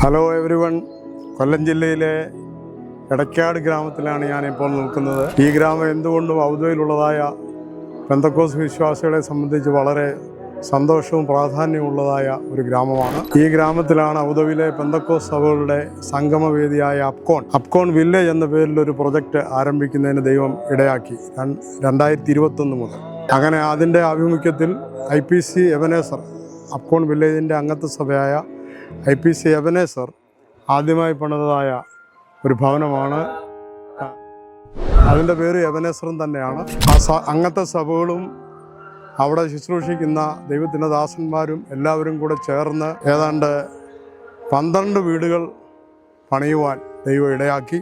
Hello every one, കൊല്ലം ജില്ലയിലെ എടക്കാട് ഗ്രാമത്തിലാണ് ഞാനിപ്പോൾ നിൽക്കുന്നത്. ഈ ഗ്രാമം എന്തുകൊണ്ടും ഔദ്വയിലുള്ളതായ പെന്തക്കോസ് വിശ്വാസികളെ സംബന്ധിച്ച് വളരെ സന്തോഷവും പ്രാധാന്യമുള്ളതായ ഒരു ഗ്രാമമാണ്. ഈ ഗ്രാമത്തിലാണ് ഔദവിലെ പെന്തക്കോസ് സഭകളുടെ സംഗമവേദിയായ അപ്കോൺ വില്ലേജ് എന്ന പേരിലൊരു പ്രൊജക്റ്റ് ആരംഭിക്കുന്നതിന് ദൈവം ഇടയാക്കി 2021 മുതൽ. അങ്ങനെ അതിൻ്റെ ആഭിമുഖ്യത്തിൽ IPC എബനേസർ, അപ്കോൺ വില്ലേജിൻ്റെ അംഗത്വ സഭയായ IPC എബനേസർ ആദ്യമായി പണിതതായ ഒരു ഭവനമാണ്. അതിൻ്റെ പേര് എബനേസറും തന്നെയാണ്. അംഗത്വ സഭകളും അവിടെ ശുശ്രൂഷിക്കുന്ന ദൈവത്തിൻ്റെ ദാസന്മാരും എല്ലാവരും കൂടെ ചേർന്ന് ഏതാണ്ട് 12 വീടുകൾ പണിയുവാൻ ദൈവം ഇടയാക്കി.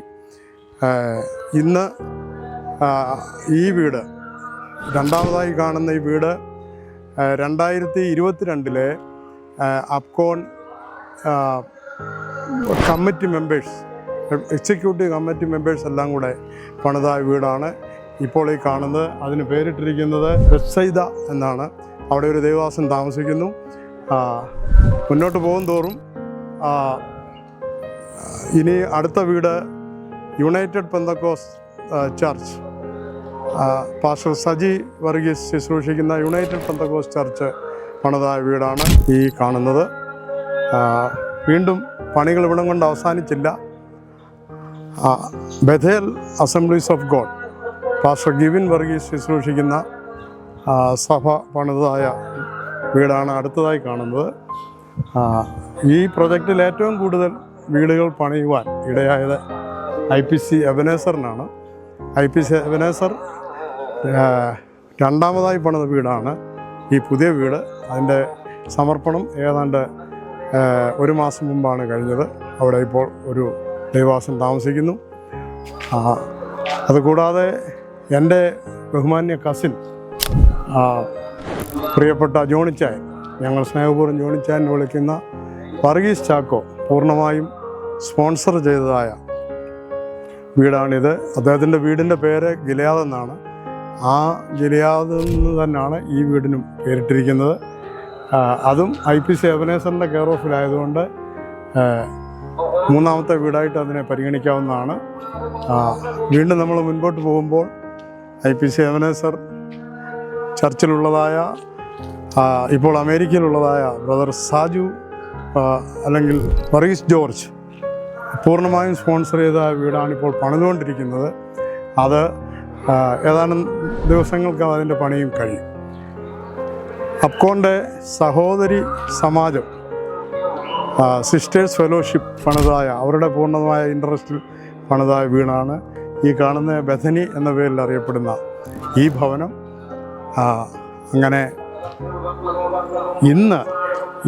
ഇന്ന് ഈ വീട്, രണ്ടാമതായി കാണുന്ന ഈ വീട് 2022 അപ്കോൺ committee members, executive committee members എല്ലാം കൂടെ പണിതായ വീടാണ് ഇപ്പോൾ ഈ കാണുന്നത്. അതിന് പേരിട്ടിരിക്കുന്നത് ബെത്സൈദ എന്നാണ്. അവിടെ ഒരു ദേവദാസൻ താമസിക്കുന്നു. മുന്നോട്ട് പോകും തോറും ഇനി അടുത്ത വീട് united Pentecost church, pastor Saji Varghese ശുശ്രൂഷിക്കുന്ന യുണൈറ്റഡ് പെന്തക്കോസ് ചർച്ച് പണിതായ വീടാണ് ഈ കാണുന്നത്. വീണ്ടും പണികൾ ഇവിടം കൊണ്ട് അവസാനിച്ചില്ല. Bethel assemblies of God pastor Givin Varghese ശുശ്രൂഷിക്കുന്ന സഭ പണിതായ വീടാണ് അടുത്തതായി കാണുന്നത്. ഈ പ്രൊജക്റ്റിൽ ഏറ്റവും കൂടുതൽ വീടുകൾ പണിയുവാൻ ഇടയായത് IPC എബനേസറിനാണ്. IPC എബനേസർ രണ്ടാമതായി പണിത വീടാണ് ഈ പുതിയ വീട്. അതിൻ്റെ സമർപ്പണം ഏതാണ്ട് 1 മാസം മുമ്പാണ് കഴിഞ്ഞത്. അവിടെ ഇപ്പോൾ ഒരു ദൈവദാസൻ താമസിക്കുന്നു. അതുകൂടാതെ എൻ്റെ ബഹുമാന്യ കസിൻ, പ്രിയപ്പെട്ട ജോണിച്ചായൻ, ഞങ്ങൾ സ്നേഹപൂർവ്വം ജോണിച്ചായൻ വിളിക്കുന്ന വർഗീസ് ചാക്കോ പൂർണ്ണമായും സ്പോൺസർ ചെയ്തതായ വീടാണിത്. അദ്ദേഹത്തിൻ്റെ വീടിൻ്റെ പേര് ഗിലിയാദ് എന്നാണ്. ആ ഗിലിയാദിൽ നിന്ന് തന്നെയാണ് ഈ വീടിനും പേരിട്ടിരിക്കുന്നത്. അതും IPC എബനേസറിൻ്റെ കെയർ ഓഫിലായതുകൊണ്ട് മൂന്നാമത്തെ വീടായിട്ട് അതിനെ പരിഗണിക്കാവുന്നതാണ്. വീണ്ടും നമ്മൾ മുൻപോട്ട് പോകുമ്പോൾ IPC എബനേസർ ചർച്ചിലുള്ളതായ, ഇപ്പോൾ അമേരിക്കയിലുള്ളതായ ബ്രദർ സാജു അല്ലെങ്കിൽ വർഗീസ് ജോർജ് പൂർണ്ണമായും സ്പോൺസർ ചെയ്ത വീടാണ് ഇപ്പോൾ പണിതുകൊണ്ടിരിക്കുന്നത്. അത് ഏതാനും ദിവസങ്ങൾക്ക് അതിൻ്റെ പണിയും കഴിയും. അപ്കോണിൻ്റെ സഹോദരി സമാജം, സിസ്റ്റേഴ്സ് ഫെലോഷിപ്പ് പണിതായ, അവരുടെ പൂർണ്ണമായ ഇൻട്രസ്റ്റിൽ പണിതായ വീടാണ് ഈ കാണുന്ന ബഥനി എന്ന പേരിൽ അറിയപ്പെടുന്ന ഈ ഭവനം. അങ്ങനെ ഇന്ന്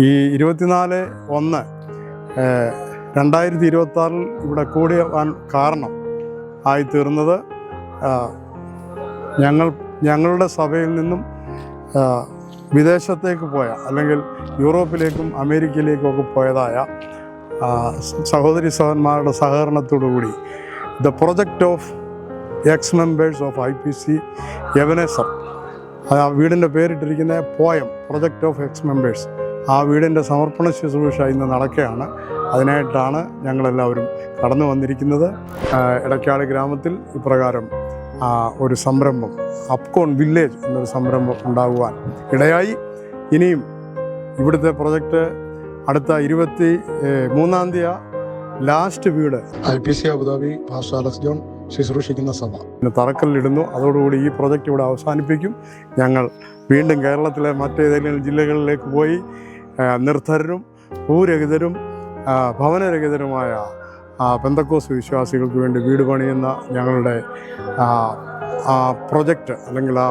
ഈ 24/1/2026 ഇവിടെ കൂടിയാൻ കാരണം ആയിത്തീർന്നത് ഞങ്ങളുടെ സഭയിൽ നിന്നും വിദേശത്തേക്ക് പോയ, അല്ലെങ്കിൽ യൂറോപ്പിലേക്കും അമേരിക്കയിലേക്കും ഒക്കെ പോയതായ സഹോദരി സഹോദരന്മാരുടെ സഹകരണത്തോടുകൂടി the project of ex members of IPC Ebenezer, ആ വീടിൻ്റെ പേരിട്ടിരിക്കുന്ന poem project of ex members, ആ വീടിൻ്റെ സമർപ്പണ ശുശ്രൂഷ ഇന്ന് നടക്കുകയാണ്. അതിനായിട്ടാണ് ഞങ്ങളെല്ലാവരും കടന്നു വന്നിരിക്കുന്നത്. എടക്കാട് ഗ്രാമത്തിൽ ഇപ്രകാരം ഒരു സംരംഭം, അപ്കോൺ വില്ലേജ് എന്നൊരു സംരംഭം ഉണ്ടാകുവാൻ ഇടയായി. ഇനിയും ഇവിടുത്തെ പ്രൊജക്റ്റ് അടുത്ത 23-ാം തീയതി ലാസ്റ്റ് വീട് IPC Abu Dhabi pastor Alex John ശുശ്രൂഷിക്കുന്ന സഭ ഇന്ന് തറക്കല്ലിടുന്നു. അതോടുകൂടി ഈ പ്രൊജക്റ്റ് ഇവിടെ അവസാനിപ്പിക്കും. ഞങ്ങൾ വീണ്ടും കേരളത്തിലെ മറ്റേതെങ്കിലും ജില്ലകളിലേക്ക് പോയി നിർധരരും ഭൂരഹിതരും ഭവനരഹിതരുമായ പെന്തക്കോസ് വിശ്വാസികൾക്ക് വേണ്ടി വീട് പണിയുന്ന ഞങ്ങളുടെ പ്രൊജക്റ്റ്, അല്ലെങ്കിൽ ആ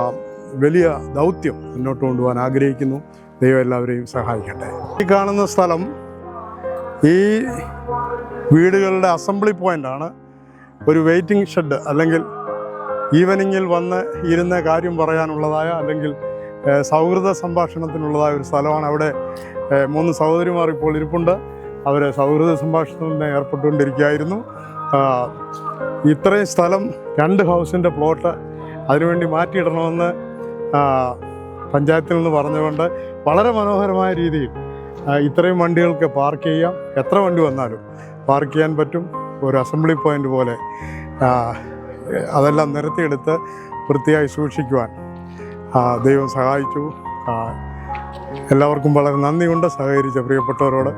വലിയ ദൗത്യം മുന്നോട്ട് കൊണ്ടുപോകാൻ ആഗ്രഹിക്കുന്നു. ദൈവം എല്ലാവരെയും സഹായിക്കട്ടെ. ഈ കാണുന്ന സ്ഥലം ഈ വീടുകളുടെ അസംബ്ലി പോയിൻ്റാണ്. ഒരു വെയിറ്റിംഗ് ഷെഡ്, അല്ലെങ്കിൽ ഈവനിങ്ങിൽ വന്ന് ഇരുന്ന കാര്യം പറയാനുള്ളതായ, അല്ലെങ്കിൽ സൗഹൃദ സംഭാഷണത്തിനുള്ളതായ ഒരു സ്ഥലമാണ്. അവിടെ 3 സഹോദരിമാർ ഇപ്പോൾ ഇരിപ്പുണ്ട്. അവർ സൗഹൃദ സംഭാഷണത്തിന് ഏർപ്പെട്ടുകൊണ്ടിരിക്കുകയായിരുന്നു. ഇത്രയും സ്ഥലം 2 ഹൗസിൻ്റെ പ്ലോട്ട് അതിനുവേണ്ടി മാറ്റിയിടണമെന്ന് പഞ്ചായത്തിൽ നിന്ന് പറഞ്ഞുകൊണ്ട് വളരെ മനോഹരമായ രീതിയിൽ ഇത്രയും വണ്ടികൾക്ക് പാർക്ക് ചെയ്യാം. എത്ര വണ്ടി വന്നാലും പാർക്ക് ചെയ്യാൻ പറ്റും. ഒരു അസംബ്ലി പോയിൻ്റ് പോലെ അതെല്ലാം നിരത്തിയെടുത്ത് വൃത്തിയായി സൂക്ഷിക്കുവാൻ ദൈവം സഹായിച്ചു. എല്ലാവർക്കും വളരെ നന്ദിയുണ്ട് സഹകരിച്ച പ്രിയപ്പെട്ടവരോട്.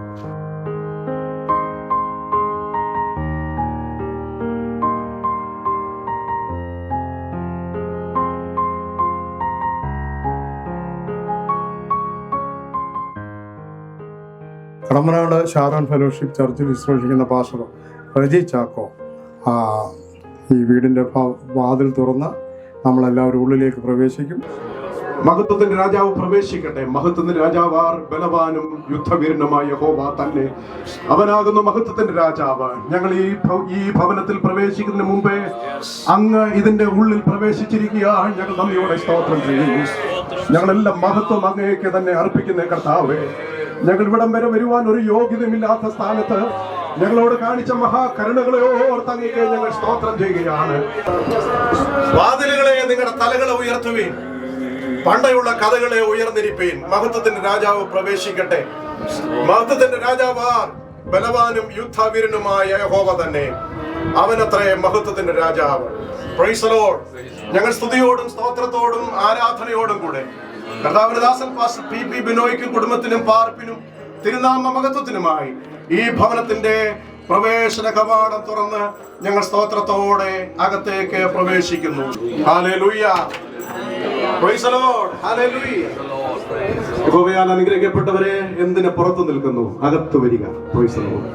കടമ്പനാട് ഷാരോൺ ഫെലോഷിപ്പ് ചർച്ചിൽ വിശ്വസിക്കുന്ന പാസ്റ്റർ റജി ചാക്കോ ഈ വീടിൻ്റെ വാതിൽ തുറന്ന് നമ്മളെല്ലാവരും ഉള്ളിലേക്ക് പ്രവേശിക്കും. മഹത്വത്തിന്റെ രാജാവ് പ്രവേശിക്കട്ടെ. മഹത്വത്തിന്റെ രാജാവാർ ബലവാനും യുദ്ധവീരനുമായ യഹോവ തന്നെ. അവനാകുന്നു മഹത്വത്തിന്റെ രാജാവ്. ഞങ്ങൾ ഈ ഭവനത്തിൽ പ്രവേശിക്കുന്നതിന് മുമ്പേ അങ്ങ് ഇതിന്റെ ഉള്ളിൽ പ്രവേശിച്ചിരിക്കുക. ഞങ്ങൾ നന്ദിയോടെ സ്തോത്രം ചെയ്യുന്നു. ഞങ്ങളെല്ലാം മഹത്വം അങ്ങേക്ക് തന്നെ അർപ്പിക്കുന്ന കർത്താവേ, ഞങ്ങൾ ഇവിടം വരെ വരുവാൻ ഒരു യോഗ്യതയുമില്ലാത്ത സ്ഥാനത്ത് ഞങ്ങളോട് കാണിച്ച മഹാകരുണകളെ ഓർത്ത് അങ്ങേക്ക് ഞങ്ങൾ സ്തോത്രം ചെയ്യുകയാണ്. വാതിലുകളെ നിങ്ങളുടെ തലകളെ ഉയർത്തുവീൻ, പണ്ടയുള്ള കഥകളെ ഉയർന്നിരിപ്പീൻ. മഹത്വത്തിന്റെ രാജാവ് പ്രവേശിക്കട്ടെ. മഹത്വത്തിന്റെ രാജാവാർ ബലവാനും യുദ്ധവീരനുമായ യഹോവ തന്നെ. അവനത്രേ മഹത്വത്തിന്റെ രാജാവ്. Praise the Lord. ഞങ്ങൾ സ്തുതിയോടും സ്തോത്രത്തോടും ആരാധനയോടും കൂടെ കർത്താവിന്റെ ദാസൻ പാസ്റ്റർ പി ബിനോയ്ക്കും കുടുംബത്തിനും പാർപ്പിനും തിരുനാമ മഹത്വത്തിനുമായി ഈ ഭവനത്തിന്റെ പ്രവേശന കവാടം തുറന്ന് ഞങ്ങൾ സ്തോത്രത്തോടെ അകത്തേക്ക് പ്രവേശിക്കുന്നു. Hallelujah. Praise the Lord. Hallelujah. യഹോവയാൽ അനുഗ്രഹിക്കപ്പെട്ടവരെ, എന്തിന് പുറത്തു നിൽക്കുന്നു? അകത്ത് വരിക. Praise the Lord.